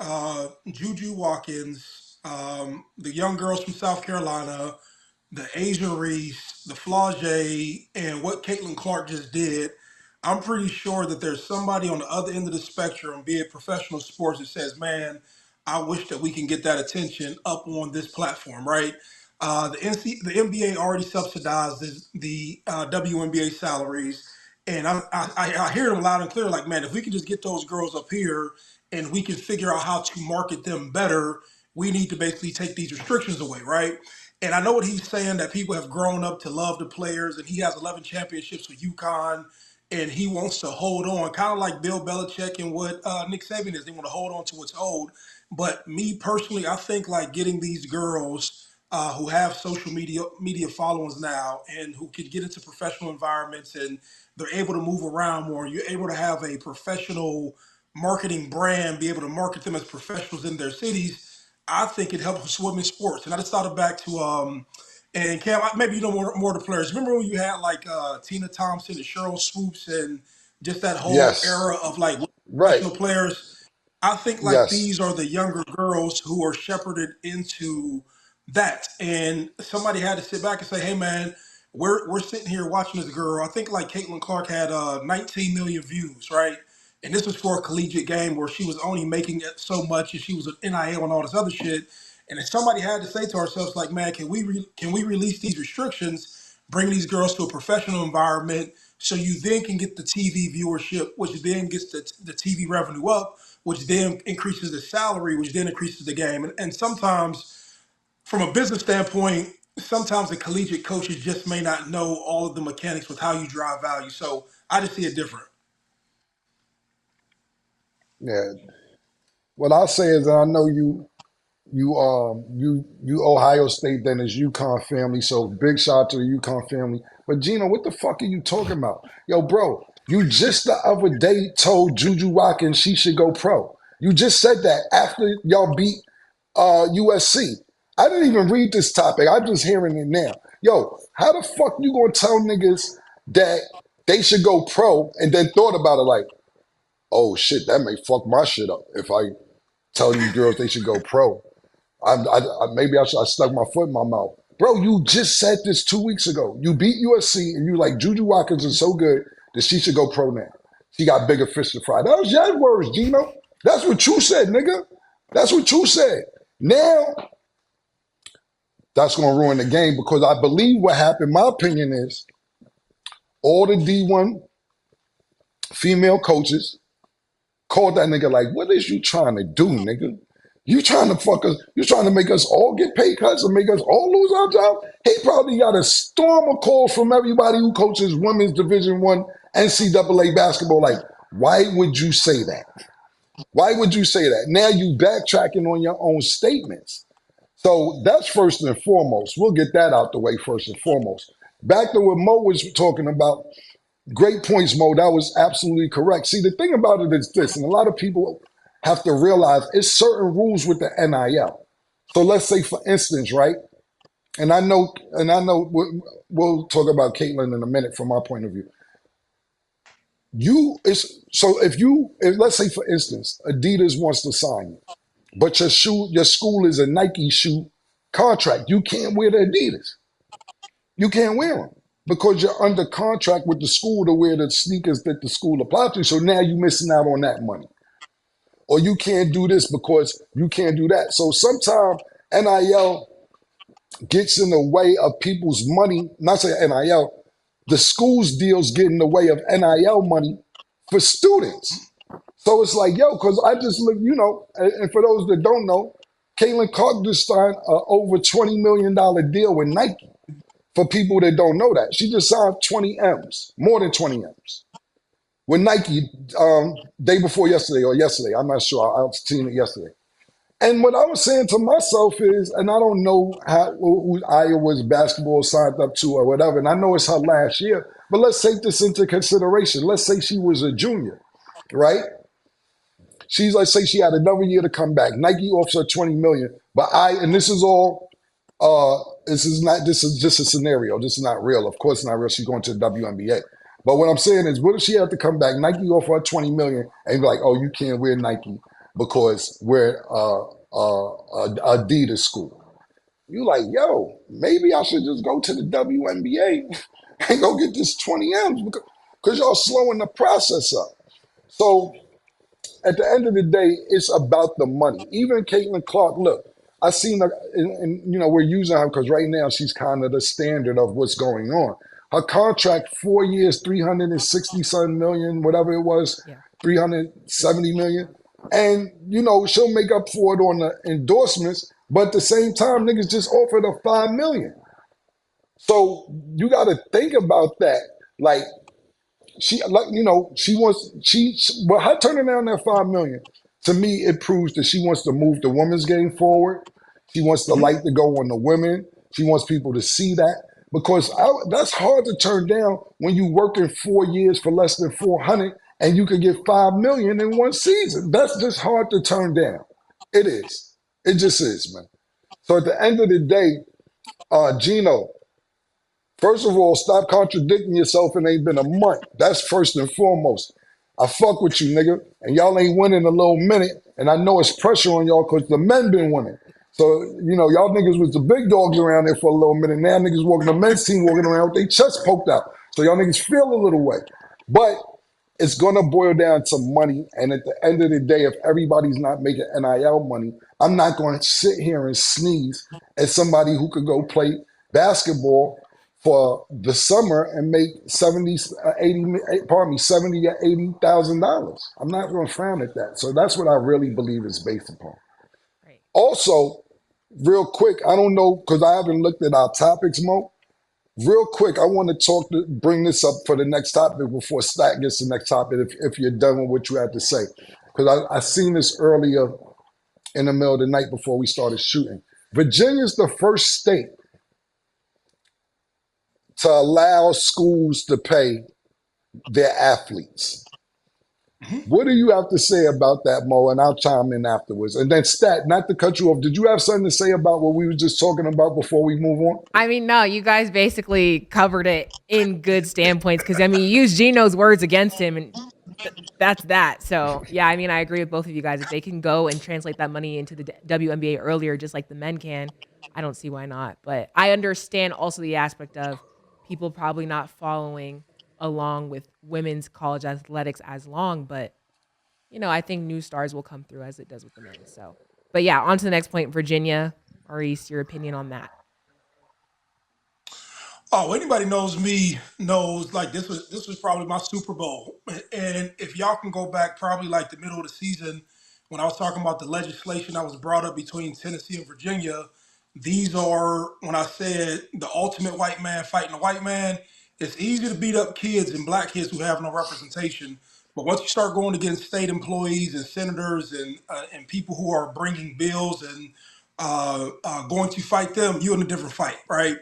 Juju Watkins, the young girls from South Carolina, the Asia Reese, the Flage, and what Caitlin Clark just did, I'm pretty sure that there's somebody on the other end of the spectrum, be it professional sports, that says, man, I wish that we can get that attention up on this platform, right? The NBA already subsidizes the WNBA salaries. And I hear them loud and clear, like, man, if we can just get those girls up here and we can figure out how to market them better, we need to basically take these restrictions away, right? And I know what he's saying, that people have grown up to love the players, and he has 11 championships with UConn, and he wants to hold on, kind of like Bill Belichick and what Nick Saban is. They want to hold on to what's old. But me personally, I think like getting these girls who have social media followings now and who can get into professional environments and they're able to move around more. You're able to have a professional marketing brand, be able to market them as professionals in their cities. I think it helps women's sports. And I just thought it back to and Cam, maybe you know more of the players. Remember when you had like Tina Thompson and Cheryl Swoops and just that whole Yes. era of like Right. professional players? I think like Yes. these are the younger girls who are shepherded into that. And somebody had to sit back and say, hey man, we're sitting here watching this girl. I think like Caitlin Clark had 19 million views, right? And this was for a collegiate game where she was only making it so much, and she was an NIL and all this other shit. And if somebody had to say to ourselves, like, man, can we release these restrictions, bring these girls to a professional environment, so you then can get the TV viewership, which then gets the TV revenue up, which then increases the salary, which then increases the game. And sometimes, from a business standpoint, sometimes the collegiate coaches just may not know all of the mechanics with how you drive value. So I just see it different. Yeah. What I'll say is, I know you Ohio State, then is UConn family. So big shout out to the UConn family. But Gino, what the fuck are you talking about? Yo, bro, you just the other day told Juju Watkins she should go pro. You just said that after y'all beat USC. I didn't even read this topic. I'm just hearing it now. Yo, how the fuck you gonna tell niggas that they should go pro and then thought about it like, oh shit, that may fuck my shit up if I tell these girls they should go pro. Maybe I stuck my foot in my mouth. Bro, you just said this 2 weeks ago. You beat USC and you like Juju Watkins is so good that she should go pro now. She got bigger fish to fry. That was your words, Gino. That's what you said, nigga. That's what you said. Now, that's going to ruin the game because I believe what happened, my opinion is, all the D1 female coaches called that nigga like, what is you trying to do, nigga? You trying to fuck us? You trying to make us all get pay cuts and make us all lose our job? He probably got a storm of calls from everybody who coaches women's Division I NCAA basketball. Like, why would you say that? Why would you say that? Now you backtracking on your own statements. So that's first and foremost. We'll get that out the way first and foremost. Back to what Mo was talking about. Great points, Mo. That was absolutely correct. See, the thing about it is this, and a lot of people have to realize it's certain rules with the NIL. So let's say, for instance, right? And I know we'll talk about Caitlin in a minute from my point of view. If let's say, for instance, Adidas wants to sign you, but your school is a Nike shoe contract. You can't wear the Adidas. You can't wear them because you're under contract with the school to wear the sneakers that the school applies to. So now you're missing out on that money. Or you can't do this because you can't do that. So sometimes NIL gets in the way of people's money. Not saying NIL, the school's deals get in the way of NIL money for students. So it's like, yo, because I just look, and for those that don't know, Caitlin Clark just signed an over $20 million deal with Nike. For people that don't know that, she just signed 20 M's, more than 20 M's. With Nike, day before yesterday or yesterday, I'm not sure. I've seen it yesterday. And what I was saying to myself is, and I don't know who Iowa's basketball signed up to or whatever, and I know it's her last year, but let's take this into consideration. Let's say she was a junior, right? Let's say she had another year to come back. Nike offers her 20 million, but and this is all, this is just a scenario. This is not real. Of course, it's not real. She's going to the WNBA. But what I'm saying is, what if she had to come back? Nike offer her 20 million, and be like, oh, you can't wear Nike because we're Adidas school. You like, yo, maybe I should just go to the WNBA and go get this 20 M's because y'all slowing the process up. So at the end of the day, it's about the money. Even Caitlin Clark, look, I seen her, and we're using her because right now she's kind of the standard of what's going on. Her contract, 4 years, 360 some million, whatever it was, Yeah. 370 million. And, she'll make up for it on the endorsements, but at the same time, niggas just offered her 5 million. So you got to think about that. Like, but her turning down that 5 million, to me, it proves that she wants to move the women's game forward. She wants the light to go on the women. She wants people to see that because that's hard to turn down when you working 4 years for less than 400 and you can get 5 million in one season. That's just hard to turn down. It is. It just is, man. So at the end of the day, Gino, first of all, stop contradicting yourself. It ain't been a month. That's first and foremost. I fuck with you, nigga. And y'all ain't winning a little minute. And I know it's pressure on y'all because the men been winning. So, y'all niggas was the big dogs around there for a little minute. Now niggas walking, the men's team walking around with their chest poked out. So y'all niggas feel a little way. But it's going to boil down to money. And at the end of the day, if everybody's not making NIL money, I'm not going to sit here and sneeze at somebody who could go play basketball for the summer and make 70 to $80,000. I'm not going to frown at that. So that's what I really believe it's based upon. Right. Also, real quick, I don't know because I haven't looked at our topics, Mo. Real quick, I want to bring this up for the next topic before Stat gets the next topic. If you're done with what you had to say, because I seen this earlier in the middle of the night before we started shooting. Virginia's the first state to allow schools to pay their athletes. What do you have to say about that, Mo? And I'll chime in afterwards. And then Stat, not to cut you off, did you have something to say about what we were just talking about before we move on? I mean, no, you guys basically covered it in good standpoints because, you used Gino's words against him, and that's that. So, yeah, I agree with both of you guys. If they can go and translate that money into the WNBA earlier, just like the men can, I don't see why not. But I understand also the aspect of people probably not following along with women's college athletics as long, but I think new stars will come through as it does with the men. So, but yeah, on to the next point, Virginia. Maurice, your opinion on that? Oh, anybody knows me knows like this was probably my Super Bowl. And if y'all can go back probably like the middle of the season when I was talking about the legislation that was brought up between Tennessee and Virginia, these are when I said the ultimate white man fighting a white man. It's easy to beat up kids and black kids who have no representation, but once you start going against state employees and senators and people who are bringing bills and going to fight them, you're in a different fight, right?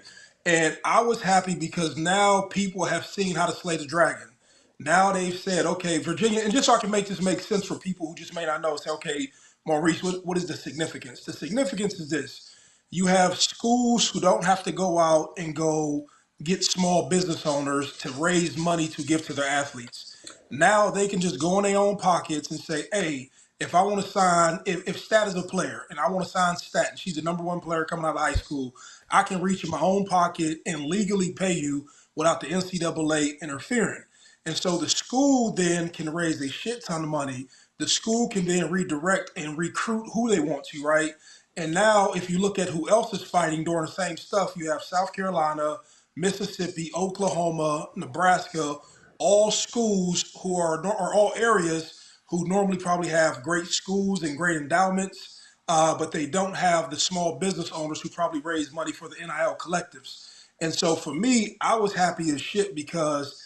And I was happy because now people have seen how to slay the dragon. Now they've said, okay, Virginia, and just so I can make this make sense for people who just may not know, say, okay, Maurice, what is the significance? The significance is this. You have schools who don't have to go out and go get small business owners to raise money to give to their athletes. Now they can just go in their own pockets and say, hey, if I want to sign, if Stat is a player and I want to sign Stat, and she's the number one player coming out of high school, I can reach in my own pocket and legally pay you without the NCAA interfering. And so the school then can raise a shit ton of money. The school can then redirect and recruit who they want to, right? And now, if you look at who else is fighting during the same stuff, you have South Carolina, Mississippi, Oklahoma, Nebraska, all schools who are all areas who normally probably have great schools and great endowments, but they don't have the small business owners who probably raise money for the NIL collectives. And so for me, I was happy as shit because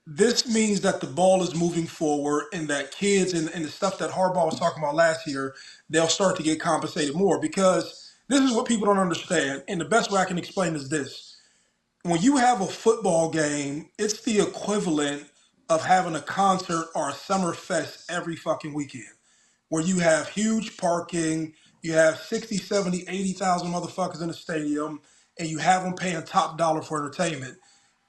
this means that the ball is moving forward and that kids and the stuff that Harbaugh was talking about last year, they'll start to get compensated more because this is what people don't understand. And the best way I can explain is this. When you have a football game, it's the equivalent of having a concert or a summer fest every fucking weekend where you have huge parking, you have 60, 70, 80,000 motherfuckers in the stadium, and you have them paying top dollar for entertainment.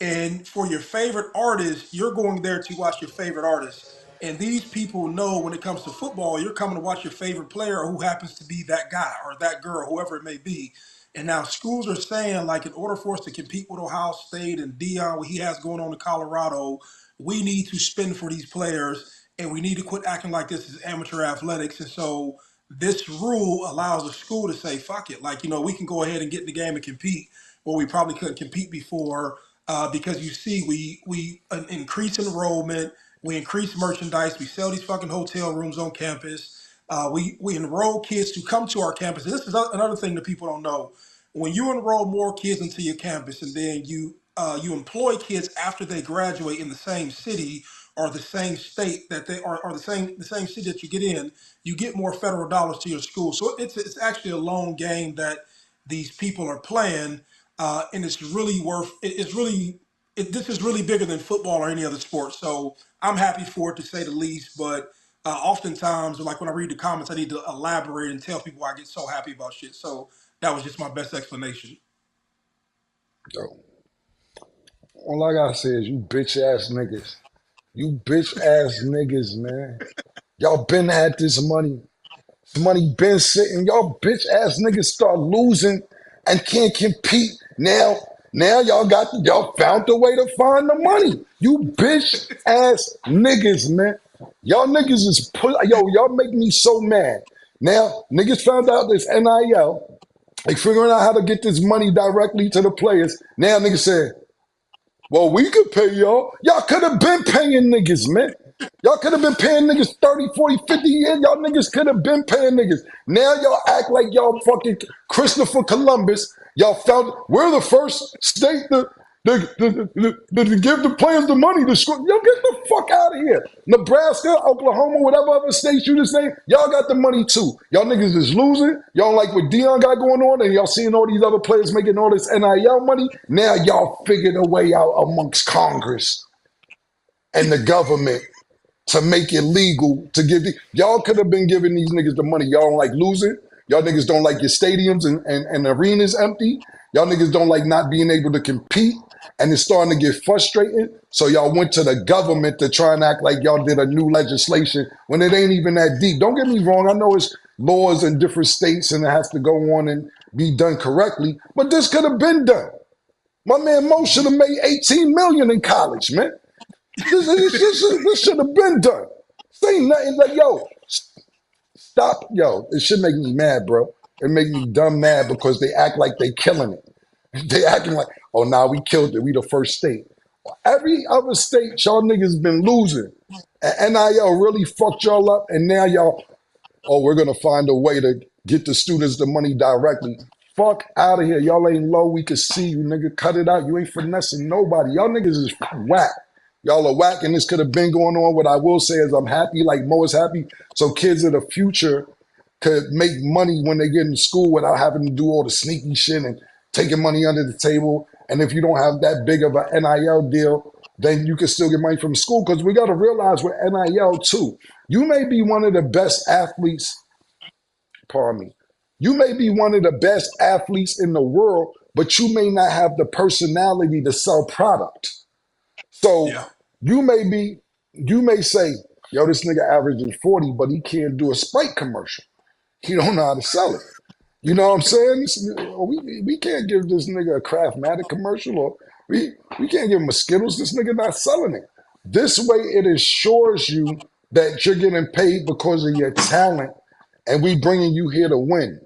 And for your favorite artist, you're going there to watch your favorite artist. And these people know when it comes to football, you're coming to watch your favorite player who happens to be that guy or that girl, whoever it may be. And now schools are saying, like, in order for us to compete with Ohio State and Dion, what he has going on in Colorado, we need to spend for these players and we need to quit acting like this is amateur athletics. And so this rule allows the school to say, fuck it. Like, we can go ahead and get in the game and compete where we probably couldn't compete before because you see, we increase enrollment, we increase merchandise, we sell these fucking hotel rooms on campus. We enroll kids to come to our campus. And this is another thing that people don't know. When you enroll more kids into your campus and then you employ kids after they graduate in the same city or the same state that they are, or the same city that you get in, you get more federal dollars to your school. So it's actually a long game that these people are playing, and it's really worth. It's really this is really bigger than football or any other sport. So I'm happy for it to say the least. But oftentimes, like when I read the comments, I need to elaborate and tell people why I get so happy about shit. So that was just my best explanation. Yo, all I gotta say is you bitch ass niggas. You bitch ass niggas, man. Y'all been had this money. This money been sitting. Y'all bitch ass niggas start losing and can't compete. Now y'all found a way to find the money. You bitch ass niggas, man. Y'all niggas is y'all make me so mad. Now niggas found out this NIL. They figuring out how to get this money directly to the players. Now niggas say, well, we could pay y'all. Y'all could have been paying niggas, man. Y'all could have been paying niggas 30, 40, 50 years. Y'all niggas could have been paying niggas. Now y'all act like y'all fucking Christopher Columbus. Y'all found we're the first state to give the players the money to school. Yo, get the fuck out of here. Nebraska, Oklahoma, whatever other states you just named, y'all got the money too. Y'all niggas is losing. Y'all like what Dion got going on, and y'all seeing all these other players making all this NIL money. Now y'all figured a way out amongst Congress and the government to make it legal to give y'all could have been giving these niggas the money. Y'all don't like losing. Y'all niggas don't like your stadiums and arenas empty. Y'all niggas don't like not being able to compete. And it's starting to get frustrating. So y'all went to the government to try and act like y'all did a new legislation when it ain't even that deep. Don't get me wrong. I know it's laws in different states and it has to go on and be done correctly. But this could have been done. My man Mo should have made $18 million in college, man. This should have been done. Say nothing like, yo, stop. Yo, it should make me mad, bro. It make me dumb mad because they act like they killing it. They acting like, oh, nah, we killed it. We the first state. Every other state, y'all niggas been losing. And NIL really fucked y'all up. And now y'all, oh, we're going to find a way to get the students the money directly. Fuck out of here. Y'all ain't low. We can see you, nigga. Cut it out. You ain't finessing nobody. Y'all niggas is whack. Y'all are whack, and this could have been going on. What I will say is I'm happy, like Mo is happy, so kids of the future could make money when they get in school without having to do all the sneaky shit and taking money under the table. And if you don't have that big of an NIL deal, then you can still get money from school because we got to realize with NIL too, you may be one of the best athletes, pardon me, you may be one of the best athletes in the world, but you may not have the personality to sell product. So Yeah. you may say, yo, this nigga averaging 40, but he can't do a Sprite commercial. He don't know how to sell it. You know what I'm saying? We can't give this nigga a Craftmatic commercial, or we can't give him a Skittles. This nigga not selling it. This way it assures you that you're getting paid because of your talent, and we bringing you here to win.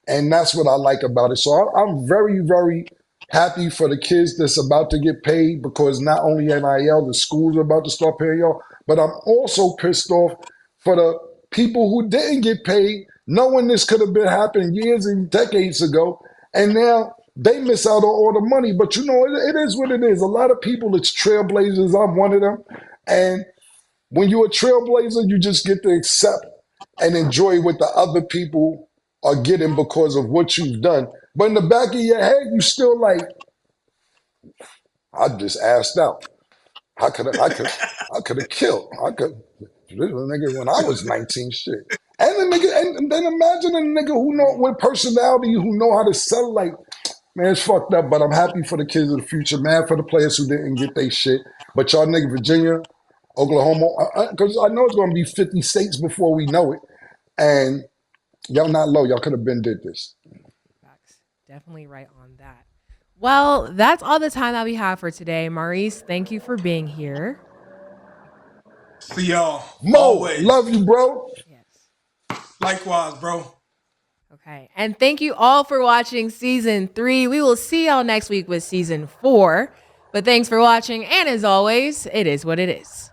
And that's what I like about it. So I'm very, very happy for the kids that's about to get paid because not only NIL, the schools are about to start paying y'all, but I'm also pissed off for the people who didn't get paid, knowing this could have been happening years and decades ago. And now they miss out on all the money. But you know, it is what it is. A lot of people, it's trailblazers. I'm one of them. And when you're a trailblazer, you just get to accept and enjoy what the other people are getting because of what you've done. But in the back of your head, you still like, I just asked out. I could have killed. This was a nigga when I was 19, shit. And the nigga, and then imagine a nigga who know with personality, who know how to sell. Like, man, it's fucked up, but I'm happy for the kids of the future, man, for the players who didn't get their shit. But y'all nigga, Virginia, Oklahoma, because I know it's gonna be 50 states before we know it. And y'all not low. Y'all could have been did this. Facts. Definitely right on that. Well, that's all the time that we have for today. Maurice, thank you for being here. See y'all. Mo, Always. love you, bro. Yes. Likewise, bro. Okay. And thank you all for watching season 3. We will see y'all next week with season 4. But thanks for watching. And as always, it is what it is.